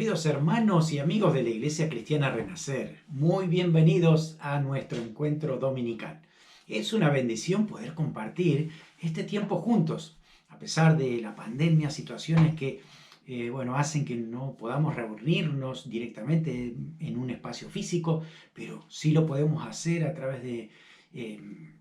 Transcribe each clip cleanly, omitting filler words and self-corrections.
Queridos hermanos y amigos de la Iglesia Cristiana Renacer, muy bienvenidos a nuestro encuentro dominical. Es una bendición poder compartir este tiempo juntos, a pesar de la pandemia, situaciones que hacen que no podamos reunirnos directamente en un espacio físico, pero sí lo podemos hacer a través de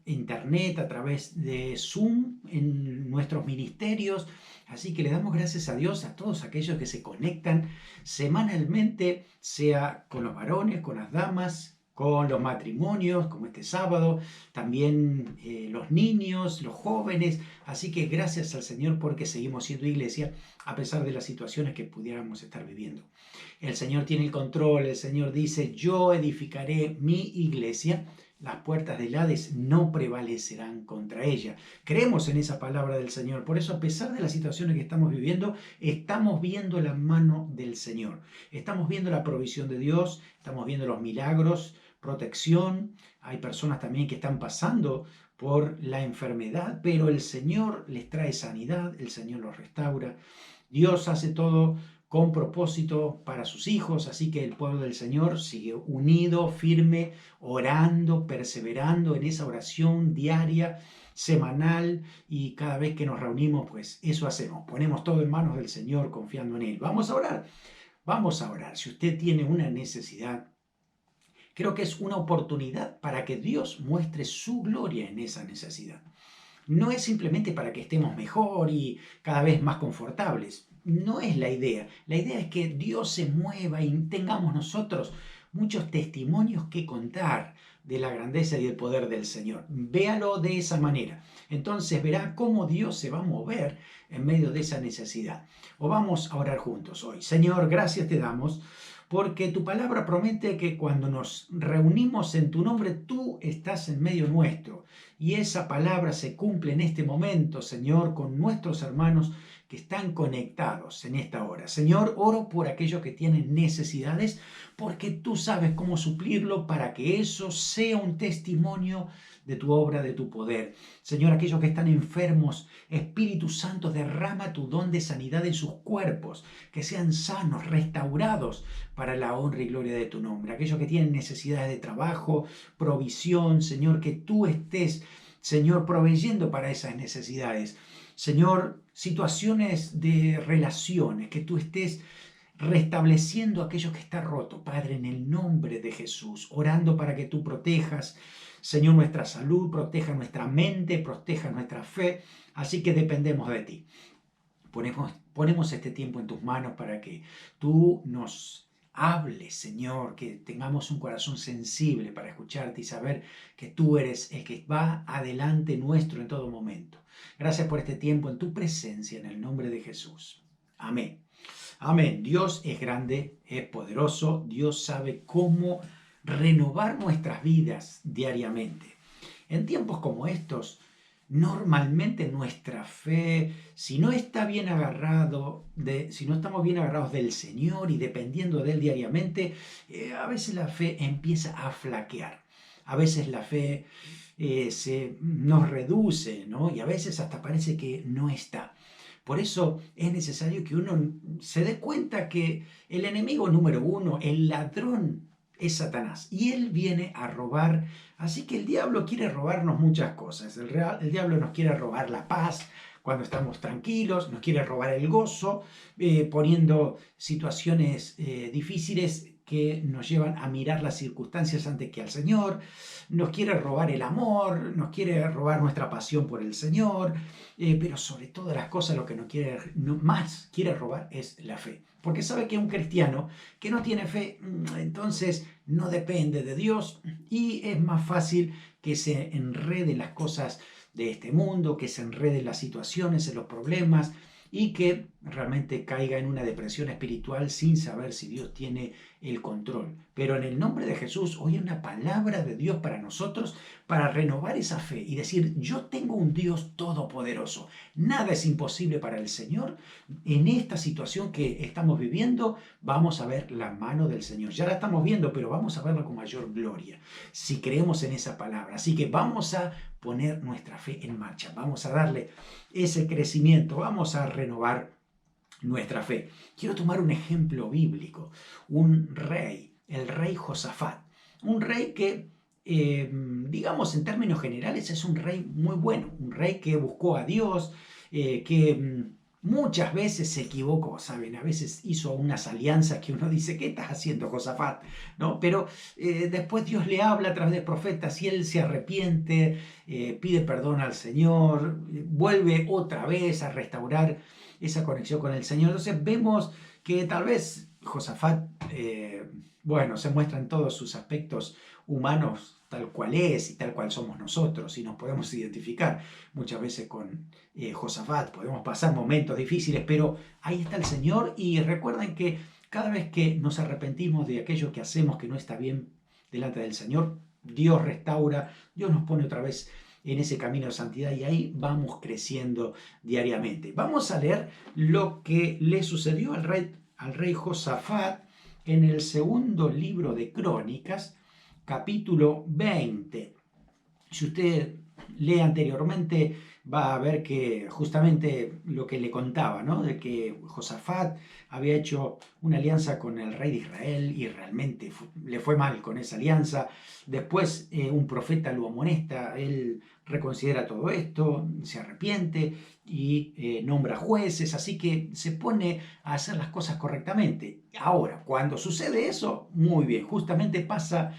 internet, a través de Zoom, en nuestros ministerios. Así que le damos gracias a Dios a todos aquellos que se conectan semanalmente, sea con los varones, con las damas, con los matrimonios, como este sábado, también los niños, los jóvenes. Así que gracias al Señor porque seguimos siendo iglesia a pesar de las situaciones que pudiéramos estar viviendo. El Señor tiene el control, el Señor dice: yo edificaré mi iglesia, las puertas del Hades no prevalecerán contra ella. Creemos en esa palabra del Señor. Por eso, a pesar de las situaciones que estamos viviendo, estamos viendo la mano del Señor. Estamos viendo la provisión de Dios, estamos viendo los milagros, protección. Hay personas también que están pasando por la enfermedad, pero el Señor les trae sanidad, el Señor los restaura. Dios hace todo con propósito para sus hijos, así que el pueblo del Señor sigue unido, firme, orando, perseverando en esa oración diaria, semanal, y cada vez que nos reunimos, pues eso hacemos, ponemos todo en manos del Señor confiando en Él. Vamos a orar, vamos a orar. Si usted tiene una necesidad, creo que es una oportunidad para que Dios muestre su gloria en esa necesidad. No es simplemente para que estemos mejor y cada vez más confortables. No es la idea. La idea es que Dios se mueva y tengamos nosotros muchos testimonios que contar de la grandeza y el poder del Señor. Véalo de esa manera. Entonces verá cómo Dios se va a mover en medio de esa necesidad. O vamos a orar juntos hoy. Señor, gracias te damos, porque tu palabra promete que cuando nos reunimos en tu nombre, tú estás en medio nuestro. Y esa palabra se cumple en este momento, Señor, con nuestros hermanos que están conectados en esta hora. Señor, oro por aquellos que tienen necesidades, porque tú sabes cómo suplirlo para que eso sea un testimonio de tu obra, de tu poder. Señor, aquellos que están enfermos, Espíritu Santo, derrama tu don de sanidad en sus cuerpos, que sean sanos, restaurados para la honra y gloria de tu nombre. Aquellos que tienen necesidades de trabajo, provisión, Señor, que tú estés, Señor, proveyendo para esas necesidades. Señor, situaciones de relaciones, que tú estés restableciendo aquello que está roto, Padre, en el nombre de Jesús, orando para que tú protejas, Señor, nuestra salud, proteja nuestra mente, proteja nuestra fe, así que dependemos de ti. Ponemos este tiempo en tus manos para que tú nos hables, Señor, que tengamos un corazón sensible para escucharte y saber que tú eres el que va adelante nuestro en todo momento. Gracias por este tiempo en tu presencia, en el nombre de Jesús. Amén. Amén. Dios es grande, es poderoso. Dios sabe cómo renovar nuestras vidas diariamente. En tiempos como estos, normalmente nuestra fe, si no está bien si no estamos bien agarrados del Señor y dependiendo de Él diariamente, a veces la fe empieza a flaquear. A veces la fe nos reduce, ¿no? Y a veces hasta parece que no está. Por eso es necesario que uno se dé cuenta que el enemigo número uno, el ladrón, es Satanás. Y él viene a robar. Así que el diablo quiere robarnos muchas cosas. El diablo nos quiere robar la paz cuando estamos tranquilos, nos quiere robar el gozo, poniendo situaciones difíciles que nos llevan a mirar las circunstancias antes que al Señor, nos quiere robar el amor, nos quiere robar nuestra pasión por el Señor, pero sobre todas las cosas lo que más quiere robar es la fe. Porque sabe que un cristiano que no tiene fe, entonces no depende de Dios y es más fácil que se enreden las cosas de este mundo, que se enreden las situaciones, en los problemas y que realmente caiga en una depresión espiritual sin saber si Dios tiene el control. Pero en el nombre de Jesús, hoy hay una palabra de Dios para nosotros, para renovar esa fe y decir: yo tengo un Dios todopoderoso. Nada es imposible para el Señor. En esta situación que estamos viviendo, vamos a ver la mano del Señor. Ya la estamos viendo, pero vamos a verla con mayor gloria, si creemos en esa palabra. Así que vamos a poner nuestra fe en marcha. Vamos a darle ese crecimiento, vamos a renovar nuestra fe. Quiero tomar un ejemplo bíblico, un rey, el rey Josafat, un rey que, digamos en términos generales, es un rey muy bueno, un rey que buscó a Dios, que muchas veces se equivocó, ¿saben? A veces hizo unas alianzas que uno dice, ¿qué estás haciendo, Josafat? ¿No? Pero después Dios le habla a través de profetas y él se arrepiente, pide perdón al Señor, vuelve otra vez a restaurar esa conexión con el Señor. Entonces vemos que tal vez Josafat, bueno, se muestra en todos sus aspectos humanos tal cual es y tal cual somos nosotros, y nos podemos identificar muchas veces con Josafat, podemos pasar momentos difíciles, pero ahí está el Señor. Y recuerden que cada vez que nos arrepentimos de aquello que hacemos que no está bien delante del Señor, Dios restaura, Dios nos pone otra vez en ese camino de santidad y ahí vamos creciendo diariamente. Vamos a leer lo que le sucedió al rey Josafat en el segundo libro de Crónicas, capítulo 20. Si usted lee anteriormente, va a ver que justamente lo que le contaba, ¿no? De que Josafat había hecho una alianza con el rey de Israel y realmente le fue mal con esa alianza. Después un profeta lo amonesta, él reconsidera todo esto, se arrepiente y nombra jueces, así que se pone a hacer las cosas correctamente. Ahora, cuando sucede eso, muy bien, justamente pasa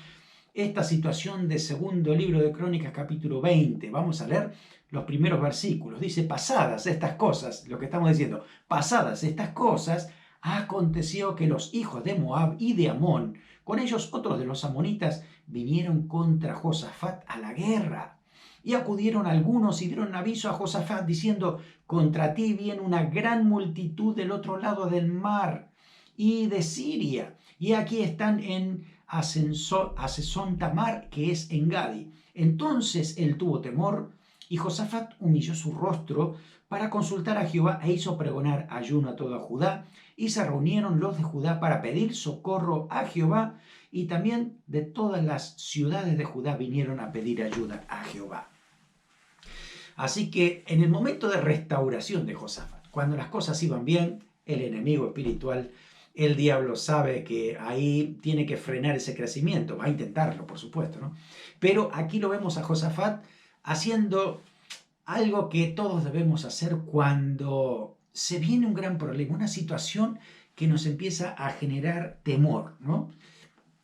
esta situación de segundo libro de Crónicas, capítulo 20. Vamos a leer los primeros versículos. Dice, pasadas estas cosas, lo que estamos diciendo, pasadas estas cosas, aconteció que los hijos de Moab y de Amón, con ellos otros de los amonitas, vinieron contra Josafat a la guerra. Y acudieron algunos y dieron aviso a Josafat diciendo, contra ti viene una gran multitud del otro lado del mar y de Siria, y aquí están en Asesón Tamar, que es en Gadi. Entonces él tuvo temor, y Josafat humilló su rostro para consultar a Jehová e hizo pregonar ayuno a toda Judá, y se reunieron los de Judá para pedir socorro a Jehová, y también de todas las ciudades de Judá vinieron a pedir ayuda a Jehová. Así que en el momento de restauración de Josafat, cuando las cosas iban bien, el enemigo espiritual, el diablo, sabe que ahí tiene que frenar ese crecimiento, va a intentarlo, por supuesto, ¿no? Pero aquí lo vemos a Josafat haciendo algo que todos debemos hacer cuando se viene un gran problema, una situación que nos empieza a generar temor, ¿no?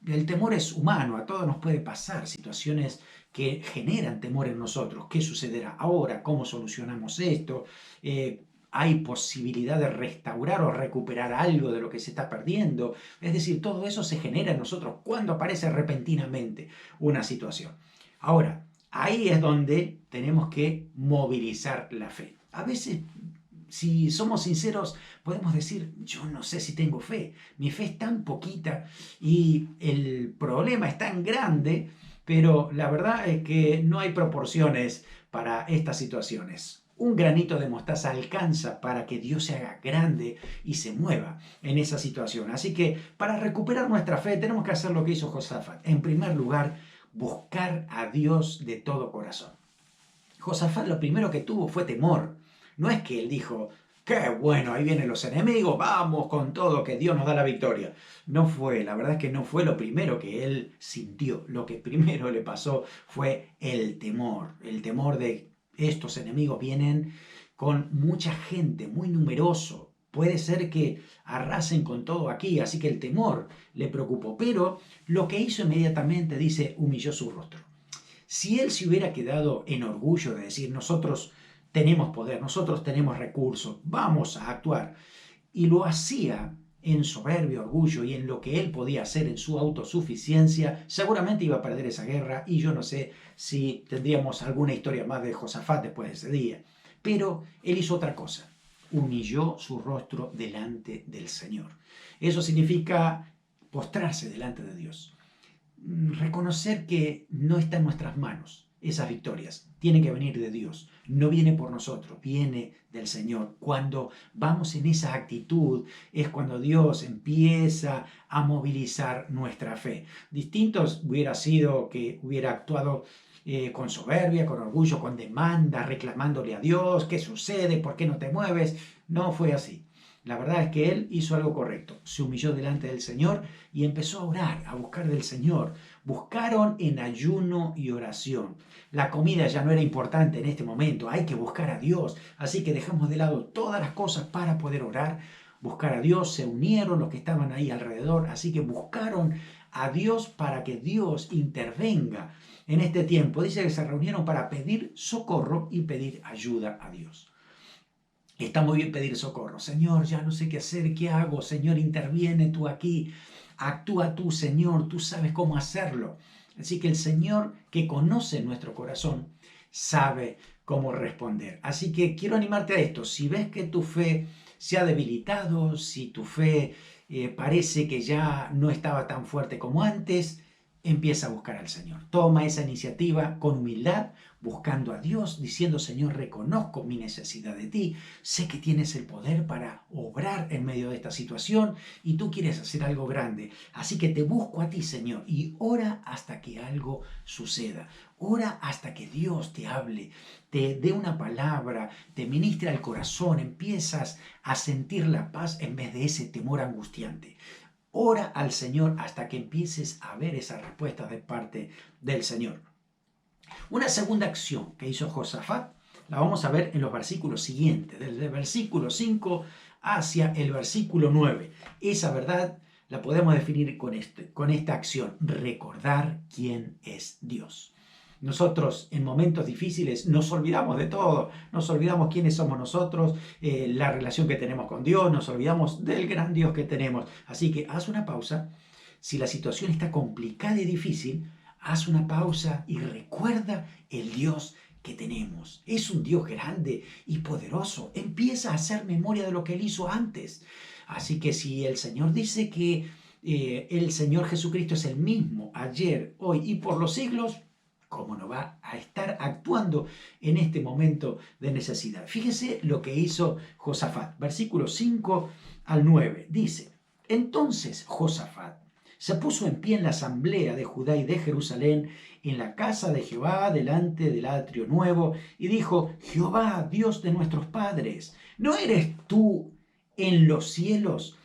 El temor es humano, a todos nos puede pasar situaciones que generan temor en nosotros. ¿Qué sucederá ahora? ¿Cómo solucionamos esto? ¿Hay posibilidad de restaurar o recuperar algo de lo que se está perdiendo? Es decir, todo eso se genera en nosotros cuando aparece repentinamente una situación. Ahora, ahí es donde tenemos que movilizar la fe. A veces, si somos sinceros, podemos decir, yo no sé si tengo fe, mi fe es tan poquita y el problema es tan grande, pero la verdad es que no hay proporciones para estas situaciones. Un granito de mostaza alcanza para que Dios se haga grande y se mueva en esa situación. Así que para recuperar nuestra fe tenemos que hacer lo que hizo Josafat. En primer lugar, buscar a Dios de todo corazón. Josafat lo primero que tuvo fue temor. No es que él dijo, qué bueno, ahí vienen los enemigos, vamos con todo, que Dios nos da la victoria. No fue, la verdad es que no fue lo primero que él sintió. Lo que primero le pasó fue el temor de estos enemigos vienen con mucha gente, muy numeroso. Puede ser que arrasen con todo aquí, así que el temor le preocupó. Pero lo que hizo inmediatamente, dice, humilló su rostro. Si él se hubiera quedado en orgullo de decir, nosotros tenemos poder, nosotros tenemos recursos, vamos a actuar, y lo hacía en soberbio orgullo y en lo que él podía hacer en su autosuficiencia, seguramente iba a perder esa guerra y yo no sé si tendríamos alguna historia más de Josafat después de ese día. Pero él hizo otra cosa, humilló su rostro delante del Señor. Eso significa postrarse delante de Dios. Reconocer que no está en nuestras manos esas victorias, tienen que venir de Dios, no viene por nosotros, viene del Señor. Cuando vamos en esa actitud es cuando Dios empieza a movilizar nuestra fe. Distintos hubiera sido que hubiera actuado con soberbia, con orgullo, con demanda, reclamándole a Dios, ¿qué sucede? ¿Por qué no te mueves? No fue así. La verdad es que él hizo algo correcto. Se humilló delante del Señor y empezó a orar, a buscar del Señor. Buscaron en ayuno y oración. La comida ya no era importante en este momento. Hay que buscar a Dios. Así que dejamos de lado todas las cosas para poder orar, buscar a Dios. Se unieron los que estaban ahí alrededor. Así que buscaron a Dios para que Dios intervenga en este tiempo. Dice que se reunieron para pedir socorro y pedir ayuda a Dios. Está muy bien pedir socorro. Señor, ya no sé qué hacer, ¿qué hago? Señor, interviene tú aquí. Actúa tú, Señor, tú sabes cómo hacerlo. Así que el Señor, que conoce nuestro corazón, sabe cómo responder. Así que quiero animarte a esto. Si ves que tu fe se ha debilitado, si tu fe parece que ya no estaba tan fuerte como antes, empieza a buscar al Señor. Toma esa iniciativa con humildad, buscando a Dios, diciendo: Señor, reconozco mi necesidad de ti, sé que tienes el poder para obrar en medio de esta situación y tú quieres hacer algo grande. Así que te busco a ti, Señor, y ora hasta que algo suceda. Ora hasta que Dios te hable, te dé una palabra, te ministre al corazón, empiezas a sentir la paz en vez de ese temor angustiante. Ora al Señor hasta que empieces a ver esa respuesta de parte del Señor. Una segunda acción que hizo Josafat la vamos a ver en los versículos siguientes, desde el versículo 5 hacia el versículo 9. Esa verdad la podemos definir con esta acción: recordar quién es Dios. Nosotros en momentos difíciles nos olvidamos de todo, nos olvidamos quiénes somos nosotros, la relación que tenemos con Dios, nos olvidamos del gran Dios que tenemos. Así que haz una pausa. Si la situación está complicada y difícil, haz una pausa y recuerda el Dios que tenemos. Es un Dios grande y poderoso. Empieza a hacer memoria de lo que Él hizo antes. Así que si el Señor dice que el Señor Jesucristo es el mismo ayer, hoy y por los siglos, ¿cómo no va a estar actuando en este momento de necesidad? Fíjese lo que hizo Josafat. Versículos 5 al 9. Dice: entonces Josafat se puso en pie en la asamblea de Judá y de Jerusalén, en la casa de Jehová, delante del atrio nuevo, y dijo: Jehová, Dios de nuestros padres, ¿no eres tú en los cielos?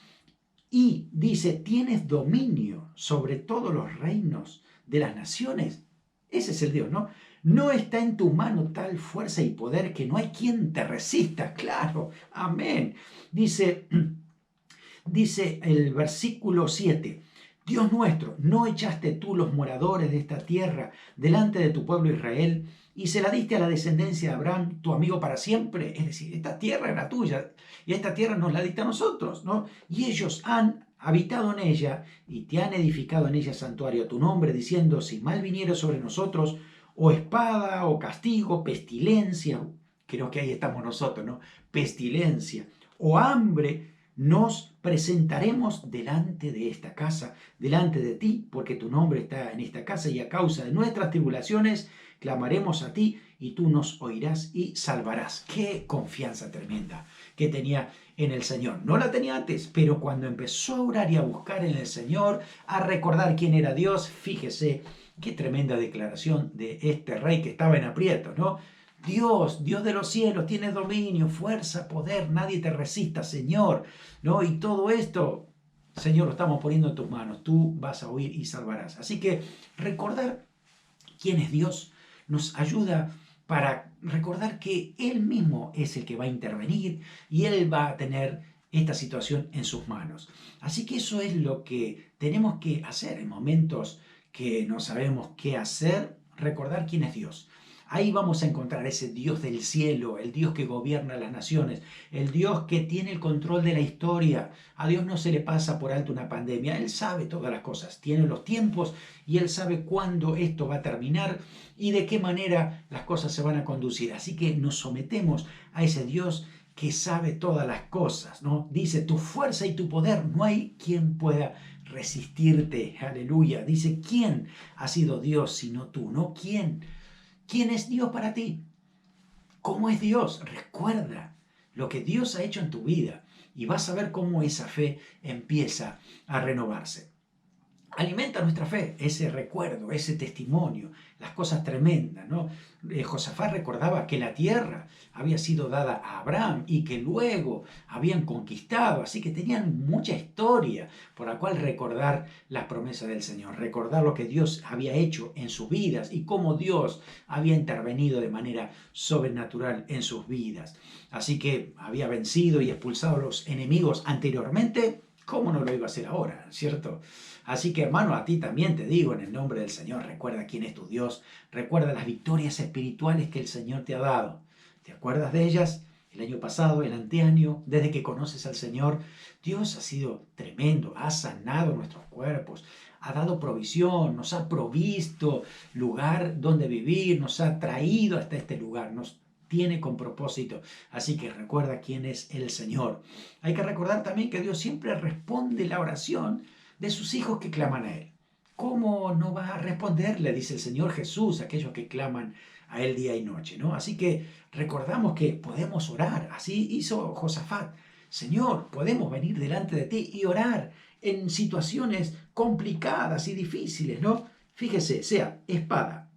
Y dice: tienes dominio sobre todos los reinos de las naciones. Ese es el Dios, ¿no? No está en tu mano tal fuerza y poder que no hay quien te resista. Claro, amén. Dice el versículo 7. Dios nuestro, ¿no echaste tú los moradores de esta tierra delante de tu pueblo Israel y se la diste a la descendencia de Abraham, tu amigo para siempre? Es decir, esta tierra era tuya y esta tierra nos la diste a nosotros, ¿no? Y ellos han habitado en ella y te han edificado en ella santuario a tu nombre, diciendo: si mal viniera sobre nosotros, o espada, o castigo, pestilencia, creo que ahí estamos nosotros, ¿no? Pestilencia, o hambre, nos presentaremos delante de esta casa, delante de ti, porque tu nombre está en esta casa, y a causa de nuestras tribulaciones clamaremos a ti y tú nos oirás y salvarás. Qué confianza tremenda que tenía en el Señor. No la tenía antes, pero cuando empezó a orar y a buscar en el Señor, a recordar quién era Dios, fíjese qué tremenda declaración de este rey que estaba en aprietos, ¿no? Dios, Dios de los cielos, tienes dominio, fuerza, poder, nadie te resista, Señor, ¿no? Y todo esto, Señor, lo estamos poniendo en tus manos, tú vas a oír y salvarás. Así que recordar quién es Dios nos ayuda para recordar que Él mismo es el que va a intervenir y Él va a tener esta situación en sus manos. Así que eso es lo que tenemos que hacer en momentos que no sabemos qué hacer: recordar quién es Dios. Ahí vamos a encontrar ese Dios del cielo, el Dios que gobierna las naciones, el Dios que tiene el control de la historia. A Dios no se le pasa por alto una pandemia, Él sabe todas las cosas, tiene los tiempos y Él sabe cuándo esto va a terminar y de qué manera las cosas se van a conducir. Así que nos sometemos a ese Dios que sabe todas las cosas, ¿no? Dice: tu fuerza y tu poder, no hay quien pueda resistirte. Aleluya. Dice: ¿quién ha sido Dios sino tú? ¿No? ¿Quién? ¿Quién es Dios para ti? ¿Cómo es Dios? Recuerda lo que Dios ha hecho en tu vida y vas a ver cómo esa fe empieza a renovarse. Alimenta nuestra fe, ese recuerdo, ese testimonio, las cosas tremendas, ¿no? Josafat recordaba que la tierra había sido dada a Abraham y que luego habían conquistado, así que tenían mucha historia por la cual recordar las promesas del Señor, recordar lo que Dios había hecho en sus vidas y cómo Dios había intervenido de manera sobrenatural en sus vidas. Así que había vencido y expulsado a los enemigos anteriormente. ¿Cómo no lo iba a hacer ahora, cierto? Así que hermano, a ti también te digo en el nombre del Señor, recuerda quién es tu Dios, recuerda las victorias espirituales que el Señor te ha dado. ¿Te acuerdas de ellas? El año pasado, el anteaño, desde que conoces al Señor, Dios ha sido tremendo, ha sanado nuestros cuerpos, ha dado provisión, nos ha provisto lugar donde vivir, nos ha traído hasta este lugar, nos tiene con propósito. Así que recuerda quién es el Señor. Hay que recordar también que Dios siempre responde la oración de sus hijos que claman a Él. ¿Cómo no va a responder? Le dice el Señor Jesús a aquellos que claman a Él día y noche, ¿no? Así que recordamos que podemos orar. Así hizo Josafat. Señor, podemos venir delante de ti y orar en situaciones complicadas y difíciles, ¿no? Fíjese, sea espada,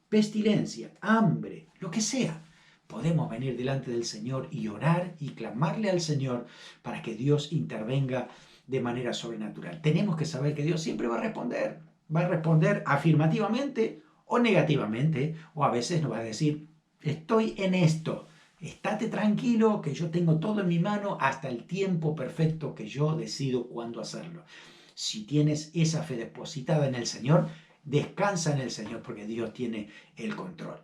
pestilencia, hambre, lo que sea. Podemos venir delante del Señor y orar y clamarle al Señor para que Dios intervenga de manera sobrenatural. Tenemos que saber que Dios siempre va a responder afirmativamente o negativamente, o a veces nos va a decir, estoy en esto, estate tranquilo que yo tengo todo en mi mano hasta el tiempo perfecto que yo decido cuándo hacerlo. Si tienes esa fe depositada en el Señor, descansa en el Señor porque Dios tiene el control.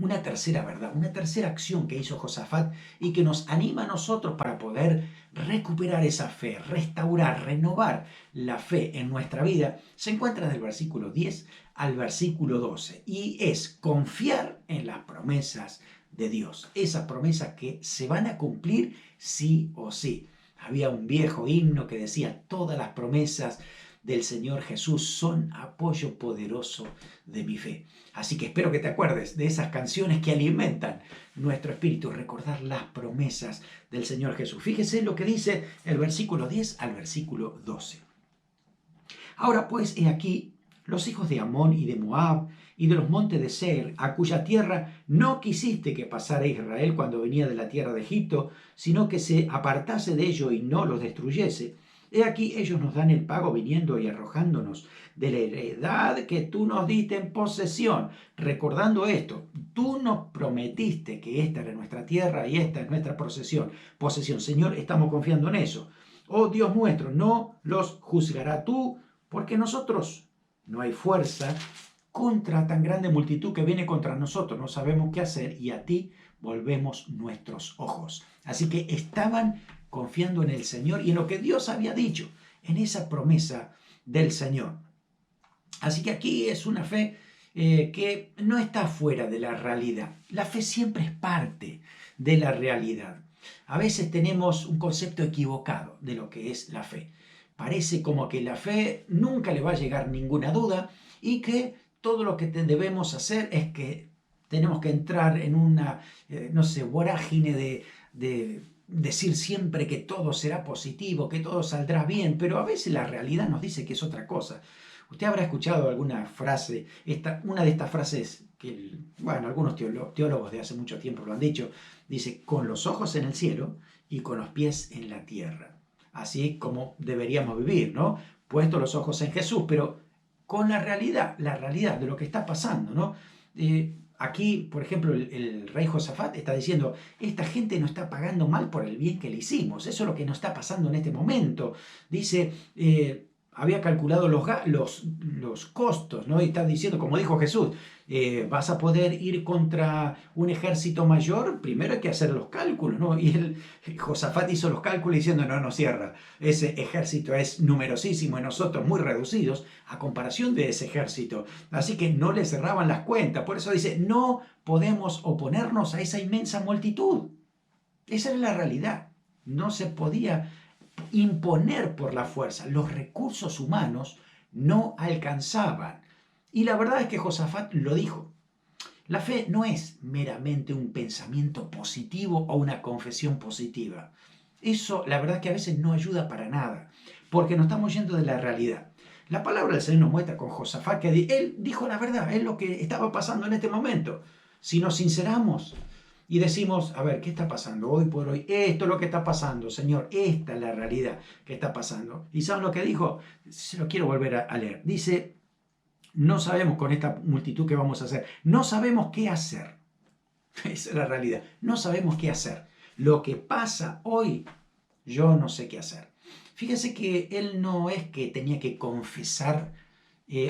Una tercera verdad, una tercera acción que hizo Josafat y que nos anima a nosotros para poder recuperar esa fe, restaurar, renovar la fe en nuestra vida, se encuentra del versículo 10 al versículo 12 y es confiar en las promesas de Dios, esas promesas que se van a cumplir sí o sí. Había un viejo himno que decía, todas las promesas del Señor Jesús son apoyo poderoso de mi fe. Así que espero que te acuerdes de esas canciones que alimentan nuestro espíritu, recordar las promesas del Señor Jesús. Fíjese lo que dice el versículo 10 al versículo 12. Ahora pues, he aquí, los hijos de Amón y de Moab y de los montes de Seir, a cuya tierra no quisiste que pasara Israel cuando venía de la tierra de Egipto, sino que se apartase de ello y no los destruyese. He aquí ellos nos dan el pago viniendo y arrojándonos de la heredad que tú nos diste en posesión. Recordando esto, tú nos prometiste que esta era nuestra tierra y esta es nuestra posesión. Señor, estamos confiando en eso. Oh Dios nuestro, no los juzgará tú, porque nosotros no hay fuerza contra tan grande multitud que viene contra nosotros. No sabemos qué hacer y a ti volvemos nuestros ojos. Así que estaban confiando en el Señor y en lo que Dios había dicho, en esa promesa del Señor. Así que aquí es una fe que no está fuera de la realidad. La fe siempre es parte de la realidad. A veces tenemos un concepto equivocado de lo que es la fe. Parece como que la fe nunca le va a llegar ninguna duda y que todo lo que debemos hacer es que tenemos que entrar en una, vorágine de decir siempre que todo será positivo, que todo saldrá bien, pero a veces la realidad nos dice que es otra cosa. Usted habrá escuchado alguna frase, una de estas frases que, algunos teólogos de hace mucho tiempo lo han dicho, dice, con los ojos en el cielo y con los pies en la tierra. Así como deberíamos vivir, ¿no? Puestos los ojos en Jesús, pero con la realidad de lo que está pasando, ¿no? Aquí, por ejemplo, el rey Josafat está diciendo, esta gente no está pagando mal por el bien que le hicimos, eso es lo que nos está pasando en este momento. Dice, había calculado los costos, ¿no? Y está diciendo, como dijo Jesús, vas a poder ir contra un ejército mayor, primero hay que hacer los cálculos, ¿no? Y Josafat hizo los cálculos diciendo, no cierra, ese ejército es numerosísimo y nosotros muy reducidos a comparación de ese ejército. Así que no le cerraban las cuentas, por eso dice, no podemos oponernos a esa inmensa multitud. Esa era la realidad, no se podía imponer por la fuerza. Los recursos humanos no alcanzaban. Y la verdad es que Josafat lo dijo. La fe no es meramente un pensamiento positivo o una confesión positiva. Eso, la verdad que a veces no ayuda para nada, porque nos estamos yendo de la realidad. La palabra del Señor nos muestra con Josafat que él dijo la verdad, es lo que estaba pasando en este momento. Si nos sinceramos y decimos, a ver, ¿qué está pasando hoy por hoy? Esto es lo que está pasando, Señor, esta es la realidad que está pasando. ¿Y saben lo que dijo? Se lo quiero volver a leer. Dice, no sabemos con esta multitud qué vamos a hacer, no sabemos qué hacer. Esa es la realidad, no sabemos qué hacer. Lo que pasa hoy, yo no sé qué hacer. Fíjense que él no es que tenía que confesar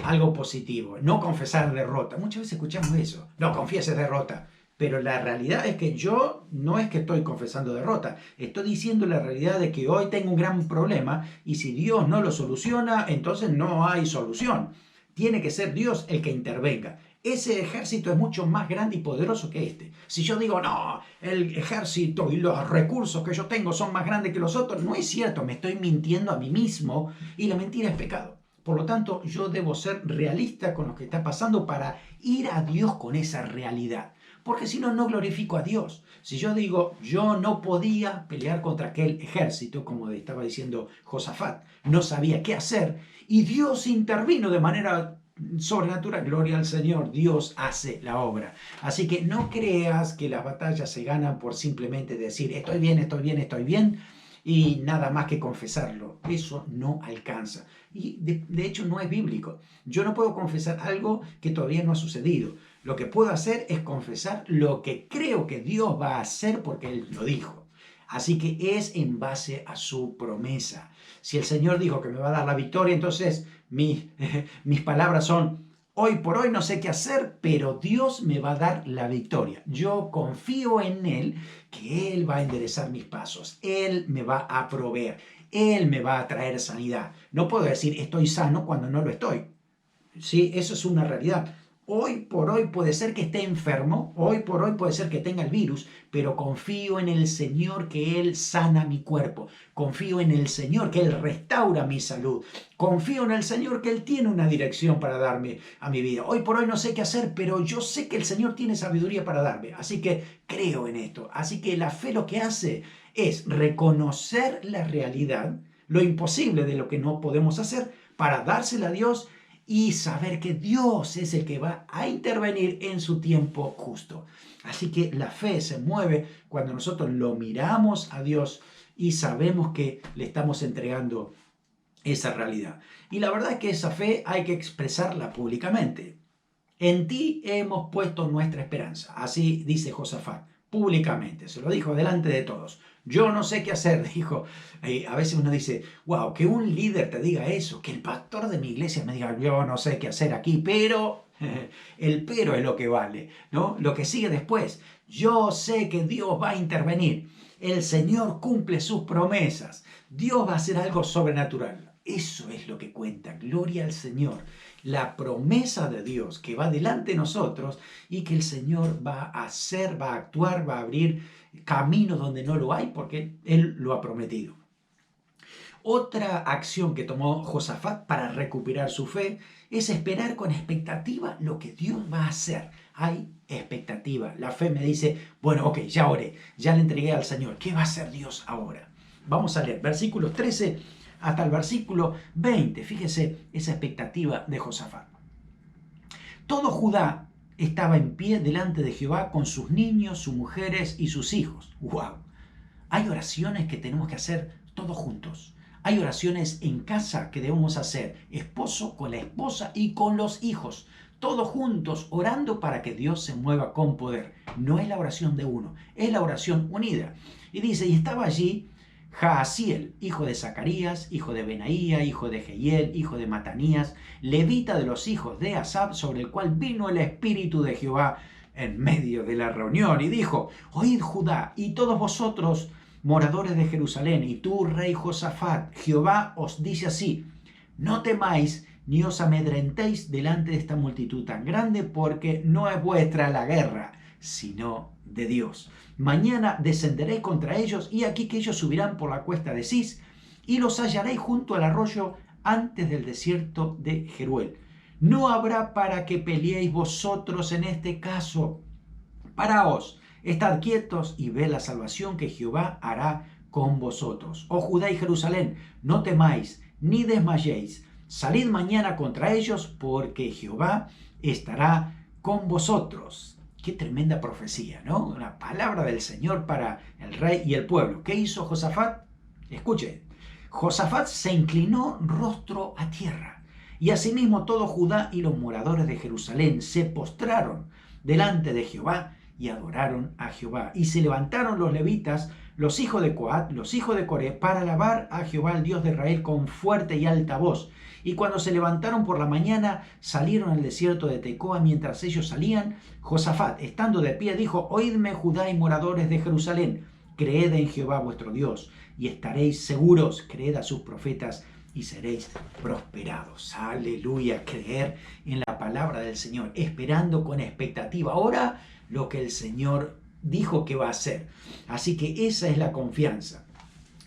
algo positivo, no confesar derrota. Muchas veces escuchamos eso, no confieses derrota. Pero la realidad es que yo no es que estoy confesando derrota, estoy diciendo la realidad de que hoy tengo un gran problema y si Dios no lo soluciona, entonces no hay solución. Tiene que ser Dios el que intervenga. Ese ejército es mucho más grande y poderoso que este. Si yo digo, no, el ejército y los recursos que yo tengo son más grandes que los otros, no es cierto, me estoy mintiendo a mí mismo y la mentira es pecado. Por lo tanto, yo debo ser realista con lo que está pasando para ir a Dios con esa realidad. Porque si no, no glorifico a Dios. Si yo digo, yo no podía pelear contra aquel ejército, como estaba diciendo Josafat, no sabía qué hacer, y Dios intervino de manera sobrenatural, gloria al Señor, Dios hace la obra. Así que no creas que las batallas se ganan por simplemente decir, estoy bien, estoy bien, estoy bien, y nada más que confesarlo. Eso no alcanza. Y de hecho no es bíblico. Yo no puedo confesar algo que todavía no ha sucedido. Lo que puedo hacer es confesar lo que creo que Dios va a hacer porque Él lo dijo. Así que es en base a su promesa. Si el Señor dijo que me va a dar la victoria, entonces mis palabras son, hoy por hoy no sé qué hacer, pero Dios me va a dar la victoria. Yo confío en Él, que Él va a enderezar mis pasos. Él me va a proveer. Él me va a traer sanidad. No puedo decir estoy sano cuando no lo estoy. Sí, eso es una realidad. Hoy por hoy puede ser que esté enfermo, hoy por hoy puede ser que tenga el virus, pero confío en el Señor que Él sana mi cuerpo, confío en el Señor que Él restaura mi salud, confío en el Señor que Él tiene una dirección para darme a mi vida. Hoy por hoy no sé qué hacer, pero yo sé que el Señor tiene sabiduría para darme, así que creo en esto. Así que la fe lo que hace es reconocer la realidad, lo imposible de lo que no podemos hacer, para dársela a Dios y saber que Dios es el que va a intervenir en su tiempo justo. Así que la fe se mueve cuando nosotros lo miramos a Dios y sabemos que le estamos entregando esa realidad. Y la verdad es que esa fe hay que expresarla públicamente. En ti hemos puesto nuestra esperanza. Así dice Josafat, públicamente. Se lo dijo delante de todos. Yo no sé qué hacer, dijo. A veces uno dice, wow, que un líder te diga eso, que el pastor de mi iglesia me diga, yo no sé qué hacer aquí, pero el pero es lo que vale, ¿no? Lo que sigue después, yo sé que Dios va a intervenir. El Señor cumple sus promesas. Dios va a hacer algo sobrenatural. Eso es lo que cuenta. Gloria al Señor. La promesa de Dios que va delante de nosotros y que el Señor va a hacer, va a actuar, va a abrir caminos donde no lo hay porque Él lo ha prometido. Otra acción que tomó Josafat para recuperar su fe es esperar con expectativa lo que Dios va a hacer. Hay expectativa. La fe me dice, bueno, ok, ya oré, ya le entregué al Señor. ¿Qué va a hacer Dios ahora? Vamos a leer versículos 13 hasta el versículo 20. Fíjese esa expectativa de Josafat. Todo Judá estaba en pie delante de Jehová con sus niños, sus mujeres y sus hijos. ¡Wow! Hay oraciones que tenemos que hacer todos juntos. Hay oraciones en casa que debemos hacer, esposo con la esposa y con los hijos, todos juntos orando para que Dios se mueva con poder. No es la oración de uno, es la oración unida. Y dice, y estaba allí Jaasiel, hijo de Zacarías, hijo de Benaía, hijo de Jehiel, hijo de Matanías, levita de los hijos de Asaf, sobre el cual vino el Espíritu de Jehová en medio de la reunión, y dijo, oíd Judá, y todos vosotros, moradores de Jerusalén, y tú, rey Josafat, Jehová os dice así, no temáis ni os amedrentéis delante de esta multitud tan grande, porque no es vuestra la guerra, sino de Dios. Mañana descenderéis contra ellos, y aquí que ellos subirán por la cuesta de Cis, y los hallaréis junto al arroyo antes del desierto de Jeruel. No habrá para que peleéis vosotros en este caso. Paraos, estad quietos y ved la salvación que Jehová hará con vosotros. Oh Judá y Jerusalén, no temáis, ni desmayéis. salid mañana contra ellos, porque Jehová estará con vosotros. Qué tremenda profecía, ¿no? Una palabra del Señor para el rey y el pueblo. ¿Qué hizo Josafat? Escuche, Josafat se inclinó rostro a tierra, y asimismo todo Judá y los moradores de Jerusalén se postraron delante de Jehová y adoraron a Jehová. Y se levantaron los levitas, los hijos de Coat, los hijos de Coré, para alabar a Jehová, el Dios de Israel, con fuerte y alta voz. Y cuando se levantaron por la mañana, salieron al desierto de Tecoa. Mientras ellos salían, Josafat, estando de pie, dijo: Oídme, Judá y moradores de Jerusalén, creed en Jehová vuestro Dios, y estaréis seguros, creed a sus profetas, y seréis prosperados. Aleluya, creer en la palabra del Señor, esperando con expectativa ahora lo que el Señor dijo que va a hacer. Así que esa es la confianza.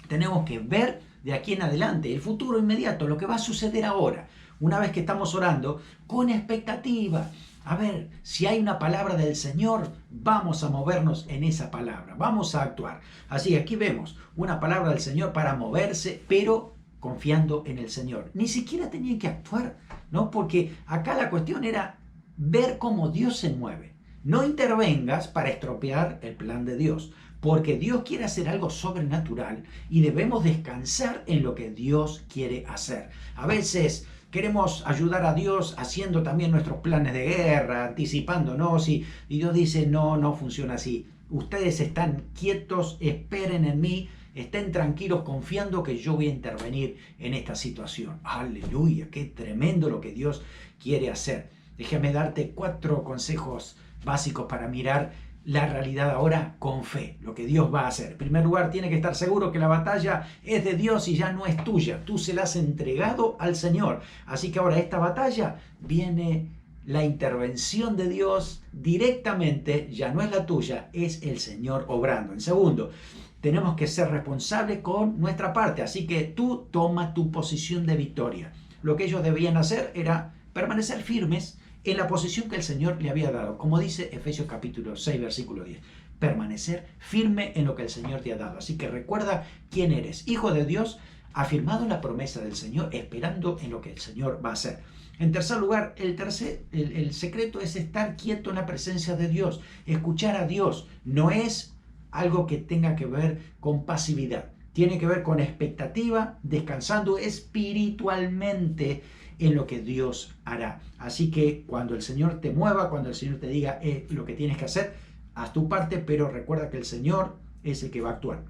Tenemos que ver de aquí en adelante el futuro inmediato, lo que va a suceder ahora, una vez que estamos orando con expectativa. A ver, si hay una palabra del Señor, vamos a movernos en esa palabra, vamos a actuar. Así que aquí vemos una palabra del Señor para moverse, pero confiando en el Señor. Ni siquiera tenía que actuar, ¿no? Porque acá la cuestión era ver cómo Dios se mueve. No intervengas para estropear el plan de Dios, porque Dios quiere hacer algo sobrenatural y debemos descansar en lo que Dios quiere hacer. A veces queremos ayudar a Dios haciendo también nuestros planes de guerra, anticipándonos, y Dios dice: no, no funciona así. Ustedes están quietos, esperen en mí, estén tranquilos confiando que yo voy a intervenir en esta situación. Aleluya, qué tremendo lo que Dios quiere hacer. Déjame darte 4 consejos básicos para mirar la realidad ahora con fe, lo que Dios va a hacer. En primer lugar, tiene que estar seguro que la batalla es de Dios y ya no es tuya. Tú se la has entregado al Señor. Así que ahora esta batalla viene la intervención de Dios directamente, ya no es la tuya, es el Señor obrando. En segundo, tenemos que ser responsables con nuestra parte. Así que tú toma tu posición de victoria. Lo que ellos debían hacer era permanecer firmes en la posición que el Señor le había dado. Como dice Efesios capítulo 6, versículo 10. Permanecer firme en lo que el Señor te ha dado. Así que recuerda quién eres. Hijo de Dios, afirmado en la promesa del Señor, esperando en lo que el Señor va a hacer. En tercer lugar, el secreto es estar quieto en la presencia de Dios. Escuchar a Dios. No es algo que tenga que ver con pasividad. Tiene que ver con expectativa, descansando espiritualmente en lo que Dios hará. Así que cuando el Señor te mueva, cuando el Señor te diga lo que tienes que hacer, haz tu parte, pero recuerda que el Señor es el que va a actuar.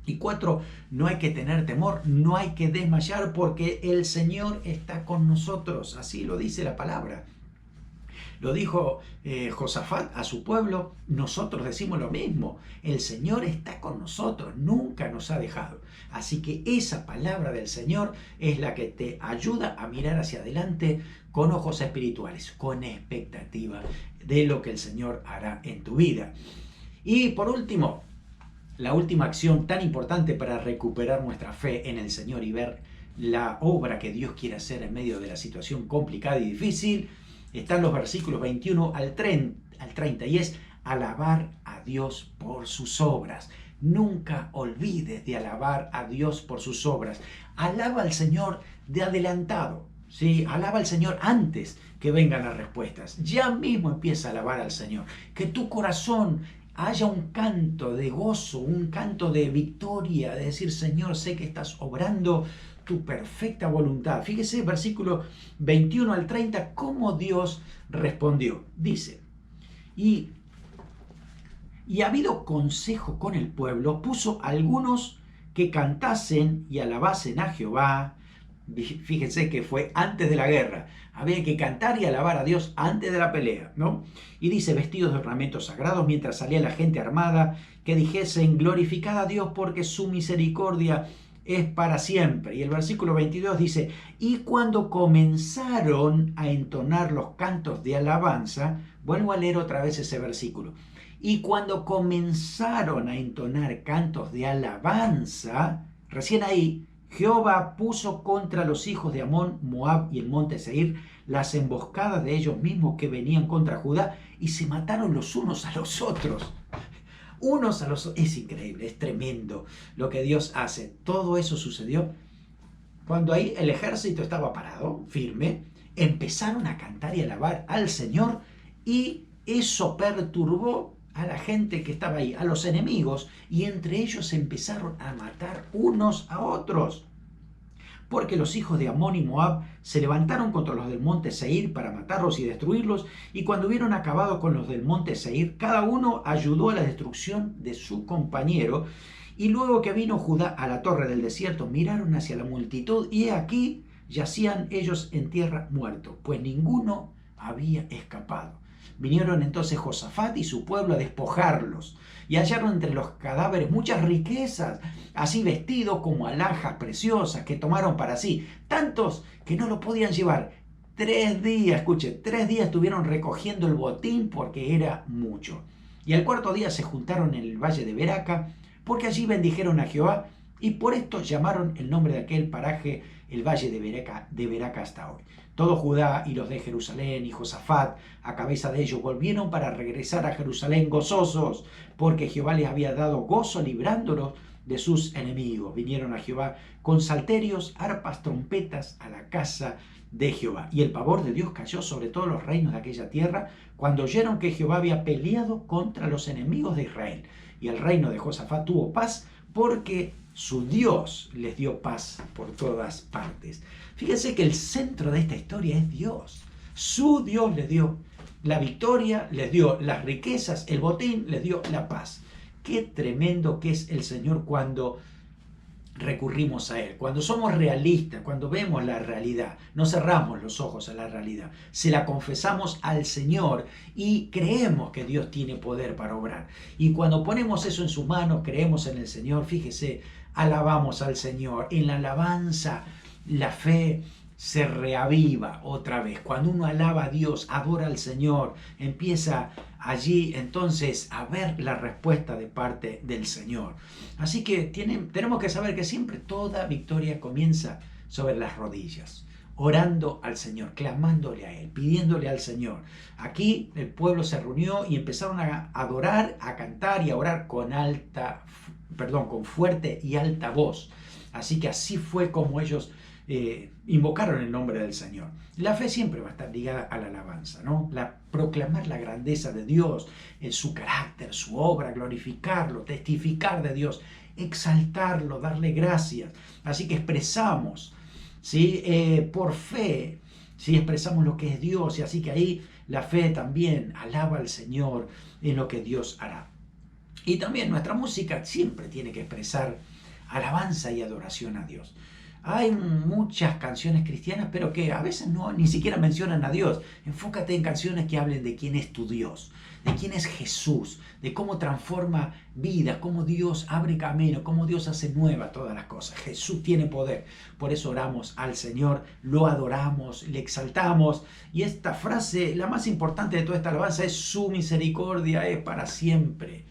Y 4, no hay que tener temor, no hay que desmayar, porque el Señor está con nosotros. Así lo dice la palabra. Lo dijo Josafat a su pueblo, nosotros decimos lo mismo. El Señor está con nosotros, nunca nos ha dejado. Así que esa palabra del Señor es la que te ayuda a mirar hacia adelante con ojos espirituales, con expectativa de lo que el Señor hará en tu vida. Y por último, la última acción tan importante para recuperar nuestra fe en el Señor y ver la obra que Dios quiere hacer en medio de la situación complicada y difícil, están los versículos 21 al 30, y es alabar a Dios por sus obras. Nunca olvides de alabar a Dios por sus obras. Alaba al Señor de adelantado, ¿sí? Alaba al Señor antes que vengan las respuestas. Ya mismo empieza a alabar al Señor. Que tu corazón haya un canto de gozo, un canto de victoria, de decir: Señor, sé que estás obrando tu perfecta voluntad. Fíjese, versículo 21 al 30, cómo Dios respondió. Dice: y ha habido consejo con el pueblo, puso algunos que cantasen y alabasen a Jehová. Fíjense que fue antes de la guerra. Había que cantar y alabar a Dios antes de la pelea, ¿no? Y dice: vestidos de ornamentos sagrados, mientras salía la gente armada, que dijesen: glorificad a Dios, porque su misericordia es para siempre. Y el versículo 22 dice: y cuando comenzaron a entonar los cantos de alabanza, vuelvo a leer otra vez ese versículo, y cuando comenzaron a entonar cantos de alabanza, recién ahí, Jehová puso contra los hijos de Amón, Moab y el monte Seir las emboscadas de ellos mismos que venían contra Judá, y se mataron los unos a los otros. Unos a los otros. Es increíble, es tremendo lo que Dios hace. Todo eso sucedió cuando ahí el ejército estaba parado, firme, empezaron a cantar y alabar al Señor y eso perturbó a la gente que estaba ahí, a los enemigos, y entre ellos empezaron a matar unos a otros. Porque los hijos de Amón y Moab se levantaron contra los del monte Seir para matarlos y destruirlos, y cuando hubieron acabado con los del monte Seir, cada uno ayudó a la destrucción de su compañero. Y luego que vino Judá a la torre del desierto, miraron hacia la multitud, y aquí yacían ellos en tierra muertos, pues ninguno había escapado. Vinieron entonces Josafat y su pueblo a despojarlos, y hallaron entre los cadáveres muchas riquezas, así vestidos como alhajas preciosas que tomaron para sí, tantos que no lo podían llevar. 3 días, escuche, 3 días estuvieron recogiendo el botín porque era mucho. Y al cuarto día se juntaron en el valle de Beraca, porque allí bendijeron a Jehová, y por esto llamaron el nombre de aquel paraje el valle de Beraca hasta hoy. Todo Judá y los de Jerusalén y Josafat, a cabeza de ellos, volvieron para regresar a Jerusalén gozosos, porque Jehová les había dado gozo librándolos de sus enemigos. Vinieron a Jehová con salterios, arpas, trompetas a la casa de Jehová. Y el pavor de Dios cayó sobre todos los reinos de aquella tierra cuando oyeron que Jehová había peleado contra los enemigos de Israel. Y el reino de Josafat tuvo paz porque su Dios les dio paz por todas partes. Fíjense que el centro de esta historia es Dios. Su Dios les dio la victoria, les dio las riquezas, el botín, les dio la paz. Qué tremendo que es el Señor cuando recurrimos a Él, cuando somos realistas, cuando vemos la realidad, no cerramos los ojos a la realidad, se la confesamos al Señor y creemos que Dios tiene poder para obrar. Y cuando ponemos eso en sus manos, creemos en el Señor, fíjese, alabamos al Señor. En la alabanza, la fe se reaviva otra vez. Cuando uno alaba a Dios, adora al Señor, empieza allí entonces a ver la respuesta de parte del Señor. Así que tenemos que saber que siempre toda victoria comienza sobre las rodillas, orando al Señor, clamándole a Él, pidiéndole al Señor. Aquí el pueblo se reunió y empezaron a adorar, a cantar y a orar con fuerte y alta voz. Así que así fue como ellos invocaron el nombre del Señor. La fe siempre va a estar ligada a la alabanza, ¿no? Proclamar la grandeza de Dios, su carácter, su obra, glorificarlo, testificar de Dios, exaltarlo, darle gracias. Así que expresamos, ¿sí? Por fe, ¿sí? Expresamos lo que es Dios, y así que ahí la fe también alaba al Señor en lo que Dios hará. Y también nuestra música siempre tiene que expresar alabanza y adoración a Dios. Hay muchas canciones cristianas, pero que a veces ni siquiera mencionan a Dios. Enfócate en canciones que hablen de quién es tu Dios, de quién es Jesús, de cómo transforma vidas, cómo Dios abre camino, cómo Dios hace nueva todas las cosas. Jesús tiene poder. Por eso oramos al Señor, lo adoramos, le exaltamos. Y esta frase, la más importante de toda esta alabanza, es: su misericordia es para siempre.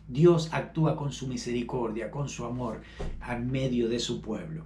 Dios actúa con su misericordia, con su amor, en medio de su pueblo.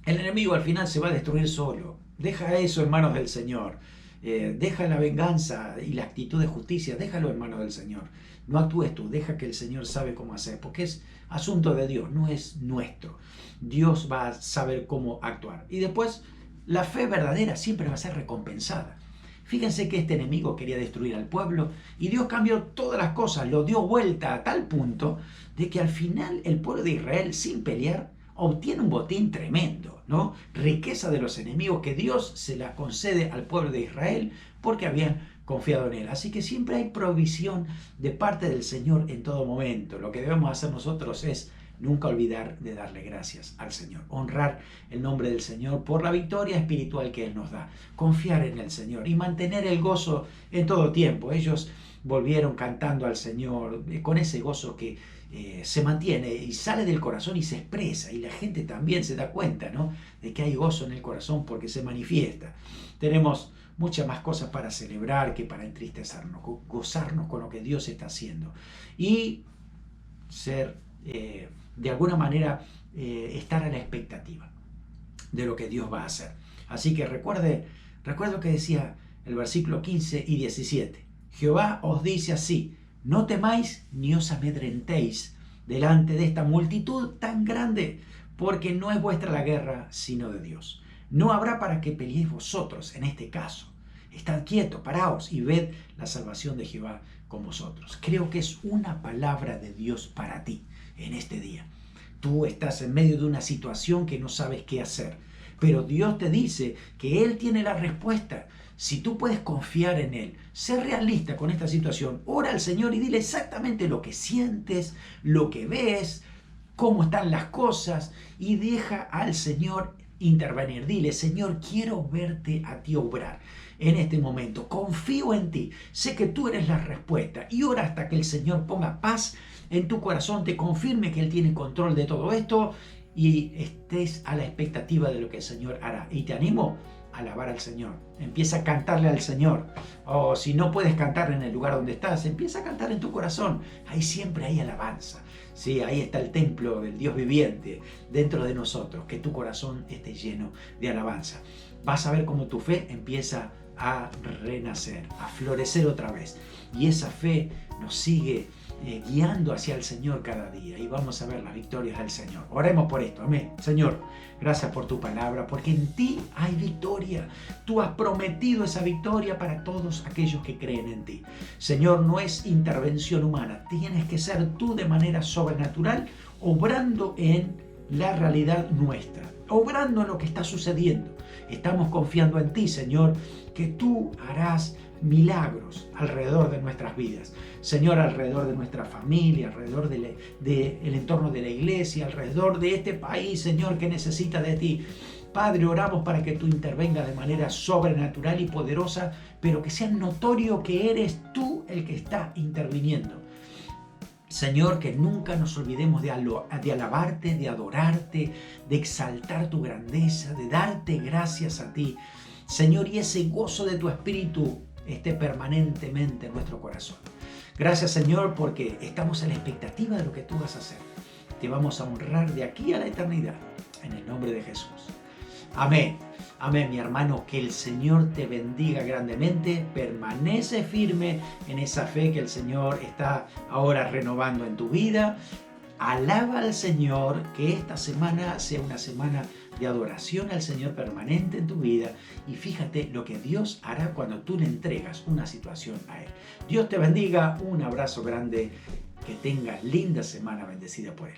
El enemigo al final se va a destruir solo. Deja eso en manos del Señor. Deja la venganza y la actitud de justicia. Déjalo en manos del Señor. No actúes tú. Deja que el Señor sabe cómo hacer. Porque es asunto de Dios, no es nuestro. Dios va a saber cómo actuar. Y después, la fe verdadera siempre va a ser recompensada. Fíjense que este enemigo quería destruir al pueblo y Dios cambió todas las cosas. Lo dio vuelta a tal punto de que al final el pueblo de Israel, sin pelear, obtiene un botín tremendo, ¿no? Riqueza de los enemigos que Dios se la concede al pueblo de Israel porque habían confiado en Él. Así que siempre hay provisión de parte del Señor en todo momento. Lo que debemos hacer nosotros es nunca olvidar de darle gracias al Señor, honrar el nombre del Señor por la victoria espiritual que Él nos da, confiar en el Señor y mantener el gozo en todo tiempo. Ellos volvieron cantando al Señor con ese gozo que se mantiene y sale del corazón y se expresa, y la gente también se da cuenta, ¿no?, de que hay gozo en el corazón porque se manifiesta. Tenemos muchas más cosas para celebrar que para entristecernos, gozarnos con lo que Dios está haciendo y ser, de alguna manera, estar a la expectativa de lo que Dios va a hacer. Así que recuerde lo que decía el versículo 15 y 17. Jehová os dice así: no temáis ni os amedrentéis delante de esta multitud tan grande, porque no es vuestra la guerra, sino de Dios. No habrá para que peleéis vosotros en este caso. Estad quietos, paraos y ved la salvación de Jehová con vosotros. Creo que es una palabra de Dios para ti en este día. Tú estás en medio de una situación que no sabes qué hacer, pero Dios te dice que Él tiene la respuesta. Si tú puedes confiar en Él, ser realista con esta situación, ora al Señor y dile exactamente lo que sientes, lo que ves, cómo están las cosas, y deja al Señor intervenir. Dile: Señor, quiero verte a ti obrar en este momento. Confío en ti. Sé que tú eres la respuesta. Y ora hasta que el Señor ponga paz en tu corazón, te confirme que Él tiene control de todo esto y estés a la expectativa de lo que el Señor hará. Y te animo a alabar al Señor. Empieza a cantarle al Señor. O si no puedes cantar en el lugar donde estás, empieza a cantar en tu corazón. Ahí siempre hay alabanza. Sí, ahí está el templo del Dios viviente dentro de nosotros. Que tu corazón esté lleno de alabanza. Vas a ver cómo tu fe empieza a renacer, a florecer otra vez. Y esa fe nos sigue guiando hacia el Señor cada día, y vamos a ver las victorias del Señor. Oremos por esto. Amén. Señor, gracias por tu palabra, porque en ti hay victoria. Tú has prometido esa victoria para todos aquellos que creen en ti. Señor, no es intervención humana, tienes que ser tú de manera sobrenatural, obrando en la realidad nuestra, obrando en lo que está sucediendo. Estamos confiando en ti, Señor, que tú harás milagros alrededor de nuestras vidas. Señor, alrededor de nuestra familia, alrededor del entorno de la iglesia, alrededor de este país, Señor, que necesita de ti. Padre, oramos para que tú intervengas de manera sobrenatural y poderosa, pero que sea notorio que eres tú el que está interviniendo. Señor, que nunca nos olvidemos de alabarte, de adorarte, de exaltar tu grandeza, de darte gracias a ti. Señor, y ese gozo de tu Espíritu esté permanentemente en nuestro corazón. Gracias, Señor, porque estamos en la expectativa de lo que tú vas a hacer. Te vamos a honrar de aquí a la eternidad, en el nombre de Jesús. Amén. Amén, mi hermano, que el Señor te bendiga grandemente. Permanece firme en esa fe que el Señor está ahora renovando en tu vida. Alaba al Señor, que esta semana sea una semana de adoración al Señor permanente en tu vida, y fíjate lo que Dios hará cuando tú le entregas una situación a Él. Dios te bendiga, un abrazo grande, que tengas linda semana bendecida por Él.